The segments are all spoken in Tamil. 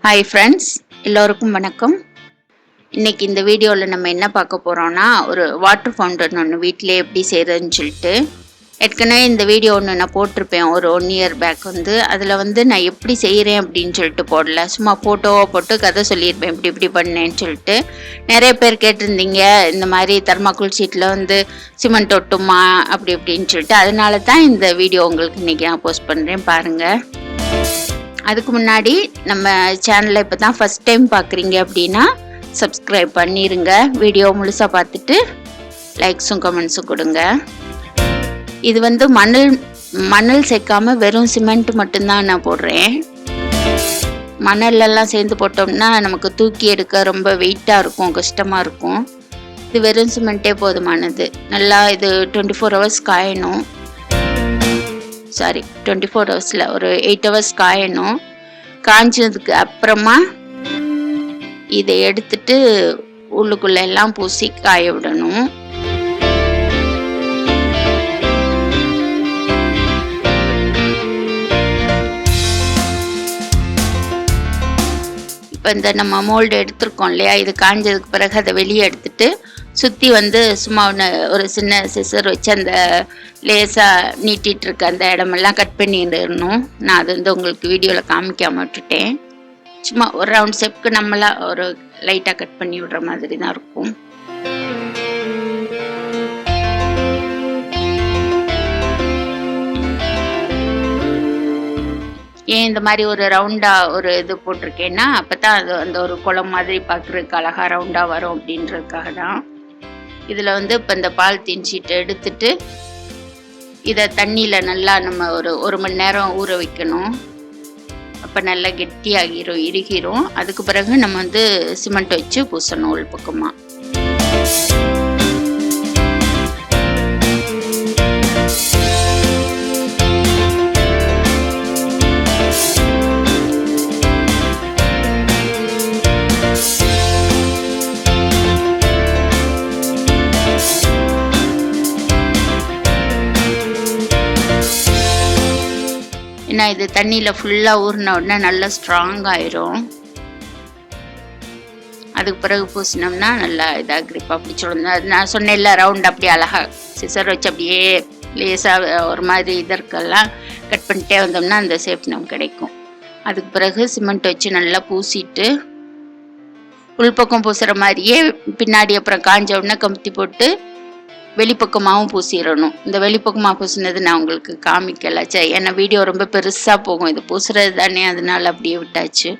ஹாய் ஃப்ரெண்ட்ஸ், எல்லோருக்கும் வணக்கம். இன்னைக்கு இந்த வீடியோவில் நம்ம என்ன பார்க்க போகிறோம்னா, ஒரு வாட்டர் ஃபவுண்டன் ஒன்று வீட்டிலே எப்படி செய்கிறதுன்னு சொல்லிட்டு. ஏற்கனவே இந்த வீடியோ ஒன்று நான் போட்டிருப்பேன் ஒரு 1 இயர் பேக். அதில் நான் எப்படி செய்கிறேன் அப்படின்னு சொல்லிட்டு போடல, சும்மா ஃபோட்டோவாக போட்டு கதை சொல்லியிருப்பேன் இப்படி இப்படி பண்ணேன்னு சொல்லிட்டு. நிறைய பேர் கேட்டிருந்தீங்க இந்த மாதிரி தர்மாக்கோல் ஷீட்டில் சிமெண்ட் ஒட்டுமா அப்படி இப்படின்னு சொல்லிட்டு. அதனால தான் இந்த வீடியோ உங்களுக்கு இன்றைக்கி நான் போஸ்ட் பண்ணுறேன், பாருங்கள். அதுக்கு முன்னாடி நம்ம சேனலை இப்போ தான் ஃபஸ்ட் டைம் பார்க்குறீங்க அப்படின்னா சப்ஸ்கிரைப் பண்ணிடுங்க. வீடியோ முழுசாக பார்த்துட்டு லைக்ஸும் கமெண்ட்ஸும் கொடுங்க. இது மணல் சேர்க்காமல் வெறும் சிமெண்ட் மட்டும்தான் நான் போடுறேன். மணலெல்லாம் சேர்ந்து போட்டோம்னா நமக்கு தூக்கி எடுக்க ரொம்ப வெயிட்டாக இருக்கும், கஷ்டமாக இருக்கும். இது வெறும் சிமெண்ட்டே போதுமானது. நல்லா இது 24 hours காயணும். 24 ஹவர்ஸில் ஒரு 8 hours காயணும். காய்ஞ்சதுக்கு அப்புறமா இதை எடுத்துட்டு உள்ளுக்குள்ள எல்லாம் பூசி காய விடணும். இப்போ நம்ம மோல்டு எடுத்துருக்கோம் இல்லையா, இது காய்ஞ்சதுக்கு பிறகு அதை வெளியே எடுத்துட்டு சுற்றி சும்மா ஒரு சின்ன சிசர் வச்சு அந்த லேசாக நீட்டிகிட்டு இருக்க அந்த இடமெல்லாம் கட் பண்ணிடணும். நான் அது உங்களுக்கு வீடியோவில் காமிக்காம விட்டுட்டேன். சும்மா ஒரு ரவுண்ட் ஷேப்க்கு நம்மளாம் ஒரு லைட்டாக கட் பண்ணி விடுற மாதிரி தான் இருக்கும். ஏன் இந்த மாதிரி ஒரு ரவுண்டாக ஒரு இது போட்டிருக்கேன்னா, அப்போ தான் அது அந்த ஒரு குளம் மாதிரி பார்க்குறதுக்கு அழகாக ரவுண்டாக வரும் அப்படின்றதுக்காக தான். இதில் இப்போ இந்த பாலித்தீன் ஷீட்டை எடுத்துட்டு இதை தண்ணியில் நல்லா நம்ம ஒரு மணி நேரம் ஊற வைக்கணும். அப்போ நல்லா கெட்டியாகிரும், இறுகிரும். அதுக்கு பிறகு நம்ம சிமெண்ட் வச்சு பூசணும் உள் பக்கமாக. ஏன்னா இது தண்ணியில் ஃபுல்லாக ஊறின உடனே நல்லா ஸ்ட்ராங் ஆயிரும். அதுக்கு பிறகு பூசினோம்னா நல்லா இதாக கிரிப்பாக பிடிச்சிடும். நான் சொன்னேன்ல, ரவுண்ட் அப்படியே அழகாக சிசர் வச்சு அப்படியே லேசாக ஒரு மாதிரி இதற்கெல்லாம் கட் பண்ணிட்டே வந்தோம்னா அந்த ஷேப் நமக்கு கிடைக்கும். அதுக்கு பிறகு சிமெண்ட் வச்சு நல்லா பூசிட்டு உள்பக்கம் பூசுகிற மாதிரியே பின்னாடி அப்புறம் காஞ்ச உடனே கமுத்தி போட்டு வெளிப்பக்கமாகவும் பூசிடணும். இந்த வெளிப்பக்கமாக பூசினது நான் உங்களுக்கு காமிக்கல, ஏன்னா வீடியோ ரொம்ப பெருசாக போகும். இது பூசுறது தானே, அதனால அப்படியே விட்டாச்சு.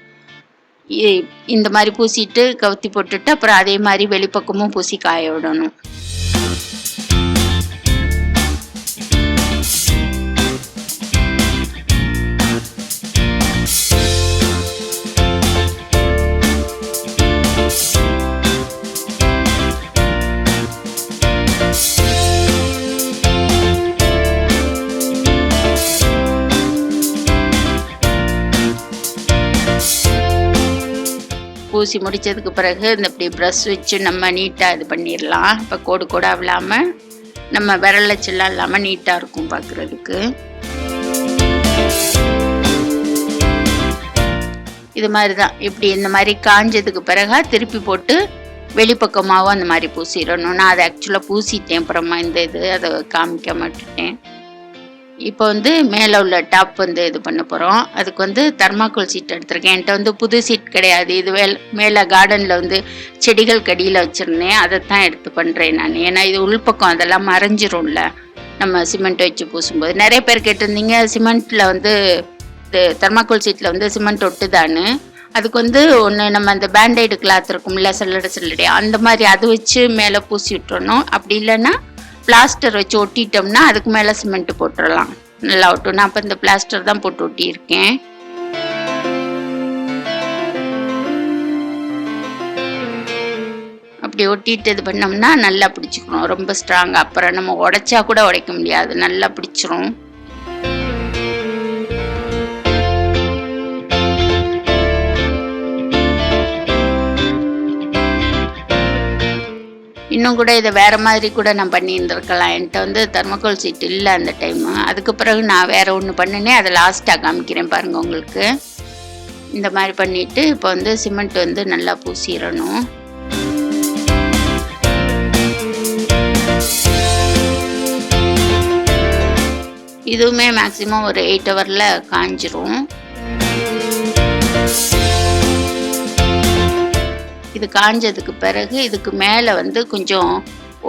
இந்த மாதிரி பூசிட்டு கவுத்தி போட்டுட்டு அப்புறம் அதே மாதிரி வெளிப்பக்கமும் பூசி காய விடணும். பூசி முடித்ததுக்கு பிறகு இப்படி ப்ரஷ் வச்சு நம்ம நீட்டாக இது பண்ணிடலாம். இப்போ கோடு கோடாக இல்லாமல் நம்ம விரலச்செல்லாம் இல்லாமல் நீட்டாக இருக்கும் பார்க்குறதுக்கு. இது மாதிரி தான். இப்படி இந்த மாதிரி காஞ்சதுக்கு பிறகு திருப்பி போட்டு வெளிப்பக்கமாகவும் அந்த மாதிரி பூசிடணும். நான் அதை ஆக்சுவலாக பூசிட்டேன், அப்புறமா அதை காமிக்க மாட்டேன். இப்போ மேலே உள்ள டாப் இது பண்ண போகிறோம். அதுக்கு தர்மாக்கோல் சீட் எடுத்திருக்கேன். என்கிட்ட புது சீட் கிடையாது. இது மேலே கார்டனில் செடிகள் கடியில் வச்சுருந்தேன், அதைத்தான் எடுத்து பண்ணுறேன் நான். ஏன்னா இது உள்பக்கம் அதெல்லாம் மறைஞ்சிரும்ல நம்ம சிமெண்ட் வச்சு பூசும்போது. நிறைய பேர் கேட்டிருந்தீங்க சிமெண்ட்டில் இது தர்மாக்கோல் சீட்டில் சிமெண்ட் ஒட்டுதான்னு. அதுக்கு ஒன்று நம்ம அந்த பேண்டைடு கிளாத் இருக்கும்ல, சல்லடை அந்த மாதிரி அது வச்சு மேலே பூசி விட்டுறணும். அப்படி இல்லைன்னா பிளாஸ்டர் வச்சு ஒட்டிட்டோம்னா அதுக்கு மேலே சிமெண்ட் போட்டுடலாம், நல்லா ஒட்டும். நான் இப்போ இந்த பிளாஸ்டர் தான் போட்டு ஒட்டியிருக்கேன். அப்படி ஒட்டிட்டு இது பண்ணோம்னா நல்லா பிடிச்சிக்கணும், ரொம்ப ஸ்ட்ராங்காக. அப்புறம் நம்ம உடைச்சா கூட உடைக்க முடியாது, நல்லா பிடிச்சிரும். இன்னும் கூட இதை வேறு மாதிரி கூட நான் பண்ணியிருந்துருக்கலாம். என்கிட்ட தர்மக்கோல் சீட் இல்லை அந்த டைமு. அதுக்கு பிறகு நான் வேறு ஒன்று பண்ணினேன், அதை லாஸ்ட்டாக காமிக்கிறேன் பாருங்கள் உங்களுக்கு. இந்த மாதிரி பண்ணிட்டு இப்போ வந்து சிமெண்ட் வந்து நல்லா பூசிடணும். இதுவுமே மேக்ஸிமம் ஒரு 8 ஹவர்ல காஞ்சிரும். இது காஞ்சதுக்கு பிறகு இதுக்கு மேலே வந்து கொஞ்சம்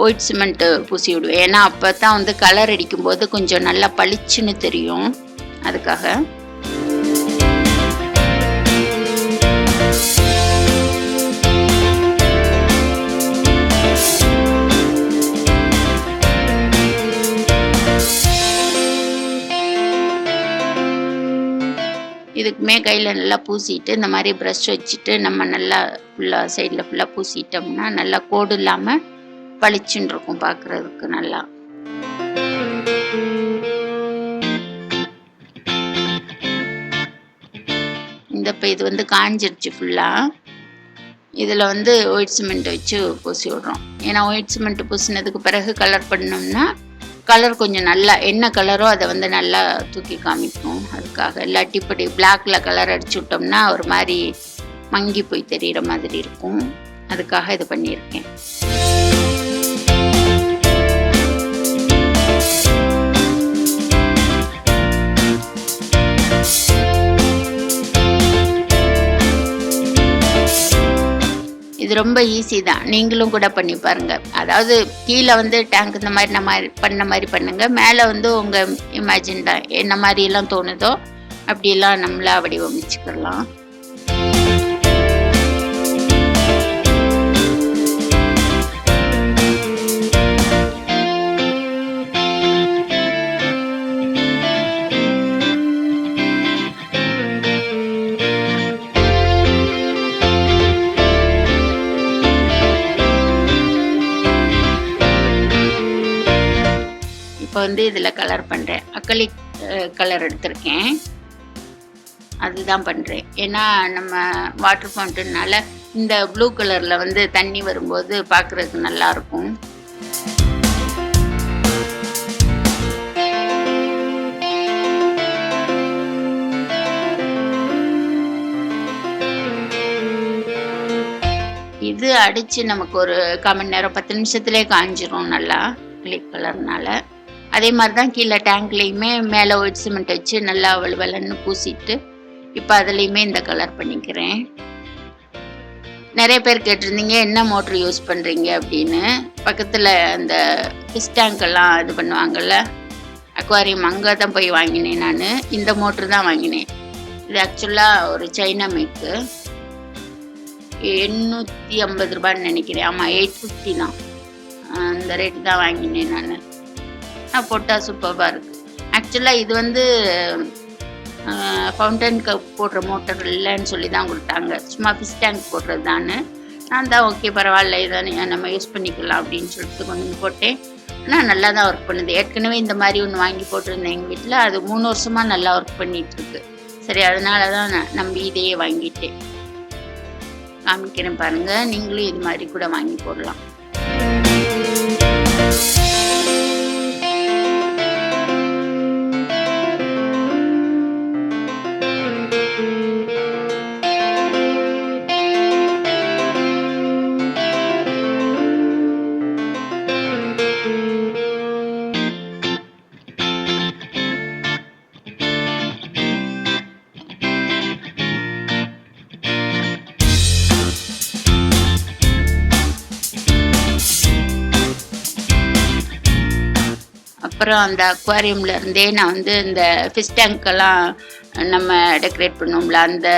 ஒயிட் சிமெண்ட் பூசி விடுவேன். ஏன்னா அப்போ தான் வந்து கலர் அடிக்கும்போது கொஞ்சம் நல்லா பளிச்சுன்னு தெரியும். அதுக்காக இதுக்குமே கையில் நல்லா பூசிட்டு இந்த மாதிரி ப்ரஷ் வச்சுட்டு நம்ம நல்லா ஃபுல்லாக சைடில் ஃபுல்லாக பூசிட்டோம்னா நல்லா கோடு இல்லாமல் பளிச்சுன்னு இருக்கும் பார்க்குறதுக்கு நல்லா. இப்போ இது வந்து காஞ்சிருச்சு ஃபுல்லாக. இதில் வந்து ஒயிட் சிமெண்ட் வச்சு பூசி விட்றோம். ஏன்னா ஒயிட் சிமெண்ட் பூசினதுக்கு பிறகு கலர் பண்ணோம்னா கலர் கொஞ்சம் நல்லா என்ன கலரோ அதை வந்து நல்லா தூக்கி காமிக்கும். அதுக்காக இல்லாட்டி இப்படி பிளாக்ல கலர் அடிச்சு விட்டோம்னா ஒரு மாதிரி மங்கி போய் தெரிகிற மாதிரி இருக்கும். அதுக்காக இது பண்ணியிருக்கேன். இது ரொம்ப ஈஸி தான். நீங்களும் கூட பண்ணி பாருங்க. அதாவது கீழே வந்து டேங்க் இந்த மாதிரி நம்ம பண்ண மாதிரி பண்ணுங்க. மேலே வந்து உங்கள் இமேஜின் தான் என்ன மாதிரியெல்லாம் தோணுதோ அப்படியெல்லாம் நம்மளா வடிவமைச்சுக்கலாம். இப்போ வந்து இதில் கலர் பண்ணுறேன். அக்ரிலிக் கலர் எடுத்திருக்கேன். அதுதான் பண்ணுறேன். ஏன்னா நம்ம வாட்டர் ஃபவுண்டன்னால இந்த ப்ளூ கலரில் வந்து தண்ணி வரும்போது பார்க்குறதுக்கு நல்லாயிருக்கும். இது அடித்து நமக்கு ஒரு 1/4 மணி நேரம் 10 நிமிஷத்துலேயே காஞ்சிரும் நல்லா அக்ரிலிக் கலர்னால. அதே மாதிரி தான் கீழே டேங்க்லேயுமே மேலே ஒயிட் சிமெண்ட் வச்சு நல்லா வலுவலன்னு பூசிட்டு இப்போ அதுலேயுமே இந்த கலர் பண்ணிக்கிறேன். நிறைய பேர் கேட்டிருந்தீங்க என்ன மோட்ரு யூஸ் பண்ணுறீங்க அப்படின்னு. பக்கத்தில் அந்த ஃபிஷ் டேங்க்கெல்லாம் இது பண்ணுவாங்கள்ல அக்வாரியம், அங்கே தான் போய் வாங்கினேன் நான். இந்த மோட்ரு தான் வாங்கினேன். இது ஆக்சுவலாக ஒரு சைனா மேக்கு. 850 ரூபான்னு நினைக்கிறேன். ஆமாம் 850 தான். அந்த ரேட்டு தான் வாங்கினேன் நான். போட்டால் சூப்பராக இருக்குது. ஆக்சுவலாக இது வந்து ஃபவுண்டனுக்கு போடுற மோட்டர் இல்லைன்னு சொல்லி தான் கொடுத்தாங்க. சும்மா ஃபிஷ் டேங்க் போடுறது தான். நான் தான் ஓகே பரவாயில்ல இதை நம்ம யூஸ் பண்ணிக்கலாம் அப்படின்னு சொல்லிட்டு கொஞ்சம் போட்டேன். ஆனால் நல்லா தான் ஒர்க் பண்ணுது. ஏற்கனவே இந்த மாதிரி ஒன்று வாங்கி போட்டிருந்தேன் எங்கள் வீட்டில். அது 3 வருஷமாக நல்லா ஒர்க் பண்ணிகிட்ருக்கு. சரி அதனால தான் நான் நம்பி இதையே வாங்கிட்டேன். காமிக்கிறேன் பாருங்கள். நீங்களும் இது மாதிரி கூட வாங்கி போடலாம். அப்புறம் அந்த அக்வாரியம்ல இருந்தே நான் வந்து இந்த ஃபிஷ் டேங்க்கெல்லாம் நம்ம டெக்கரேட் பண்ணோம்ல அந்த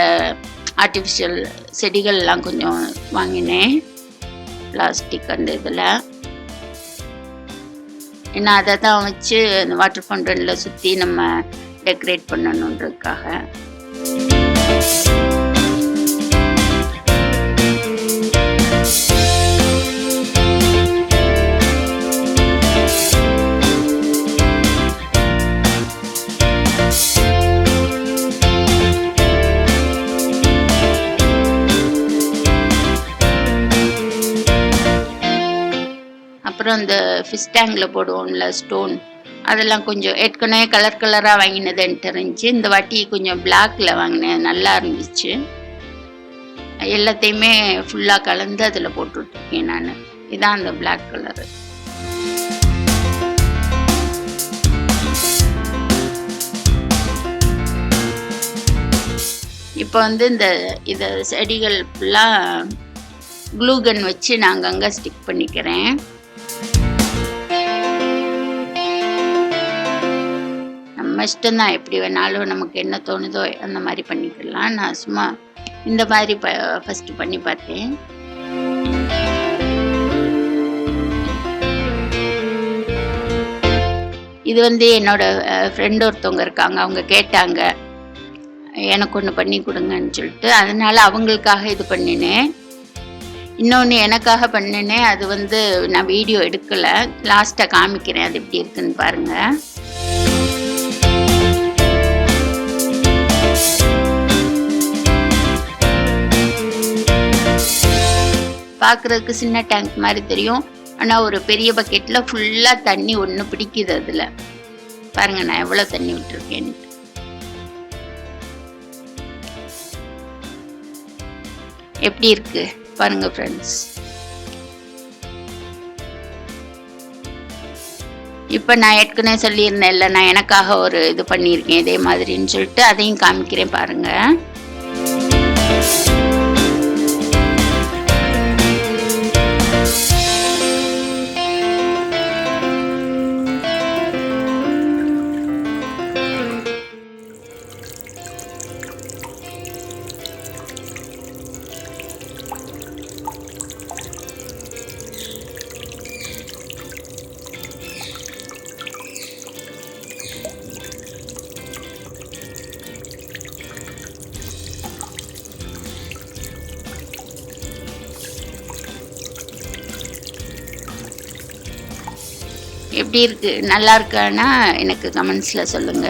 ஆர்டிஃபிஷியல் செடிகள்லாம் கொஞ்சம் வாங்கினேன். பிளாஸ்டிக் அந்த இதில். ஏன்னா அதை தான் வச்சு அந்த வாட்டர் ஃபவுண்டனில் சுற்றி நம்ம டெக்கரேட் பண்ணணுன்றதுக்காக. அப்புறம் இந்த ஃபிஷ் டேங்கில் போடுவோம்ல ஸ்டோன், அதெல்லாம் கொஞ்சம் ஏற்கனவே கலர் கலராக வாங்கினது என்கிட்ட இருந்துச்சு. இந்த வாட்டி கொஞ்சம் பிளாக்ல வாங்கினேன், நல்லா இருந்துச்சு. எல்லாத்தையுமே ஃபுல்லாக கலந்து அதில் போட்டுட்ருக்கேன் நான். இதான் அந்த பிளாக் கலரு. இப்போ இந்த செடிகள் ஃபுல்லாக க்ளூகன் வச்சு நான் அங்கங்கே ஸ்டிக் பண்ணிக்கிறேன். நம்ம இஷ்டம்தான், எப்படி வேணாலும் நமக்கு என்ன தோணுதோ அந்த மாதிரி பண்ணிக்கலாம். நான் சும்மா இந்த மாதிரி ஃபஸ்ட்டு பண்ணி பார்த்தேன். இது என்னோட ஃப்ரெண்ட் ஒருத்தவங்க இருக்காங்க, அவங்க கேட்டாங்க எனக்கு ஒன்று பண்ணி கொடுங்கன்னு சொல்லிட்டு, அதனால அவங்களுக்காக இது பண்ணினேன். இன்னொன்று எனக்காக பண்ணினேன், அது நான் வீடியோ எடுக்கலை, லாஸ்ட்டாக காமிக்கிறேன் அது எப்படி இருக்குன்னு பாருங்கள். பார்க்குறதுக்கு சின்ன டேங்க் மாதிரி தெரியும், ஆனால் ஒரு பெரிய பக்கெட்டில் ஃபுல்லாக தண்ணி ஒன்று பிடிக்குது. அதில் பாருங்கள் நான் எவ்வளோ தண்ணி விட்டுருக்கேன்னு. எப்படி இருக்கு பாருங்க ஃப்ரெண்ட்ஸ். இப்போ நான் ஏற்கனவே சொல்லியிருந்தேன்ல, நான் எனக்காக ஒரு இது பண்ணியிருக்கேன் இதே மாதிரின்னு சொல்லிட்டு, அதையும் காமிக்கிறேன் பாருங்க. எப்படி இருக்கு, நல்லா இருக்கான்னா எனக்கு கமெண்ட்ஸ்ல சொல்லுங்க.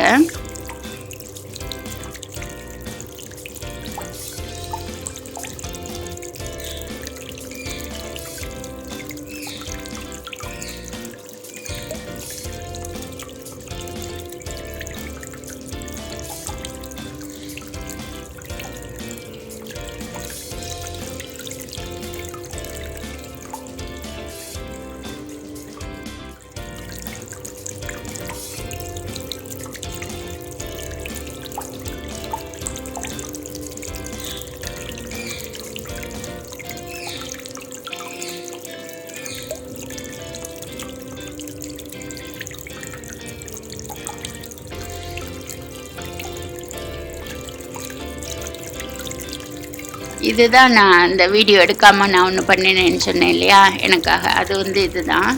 இதுதான் நான் இந்த வீடியோ எடுக்காமல் நான் ஒன்று பண்ணினேன்னு சொன்னேன் இல்லையா எனக்காக, அது இதுதான்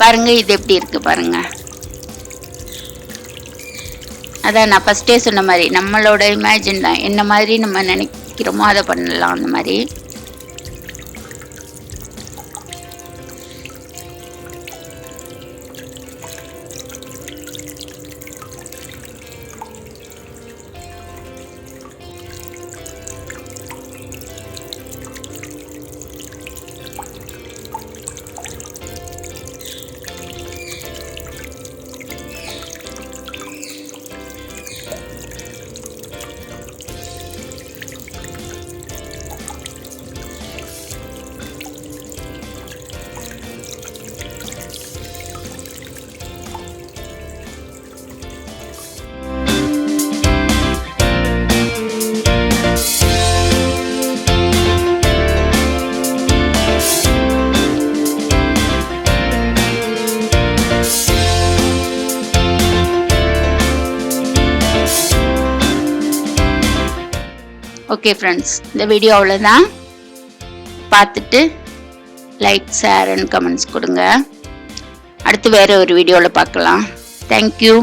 பாருங்கள். இது எப்படி இருக்குது பாருங்கள். அதான் நான் ஃபஸ்ட்டே சொன்ன மாதிரி நம்மளோட இமேஜின் தான், என்ன மாதிரி நம்ம நினைக்கிறோமோ அதை பண்ணலாம் அந்த மாதிரி. ஓகே ஃப்ரெண்ட்ஸ், இந்த வீடியோ அவ்வளோதான். பார்த்துட்டு லைக், ஷேர் அண்ட் கமெண்ட்ஸ் கொடுங்க. அடுத்து வேறு ஒரு வீடியோவில் பார்க்கலாம். தேங்க்யூ.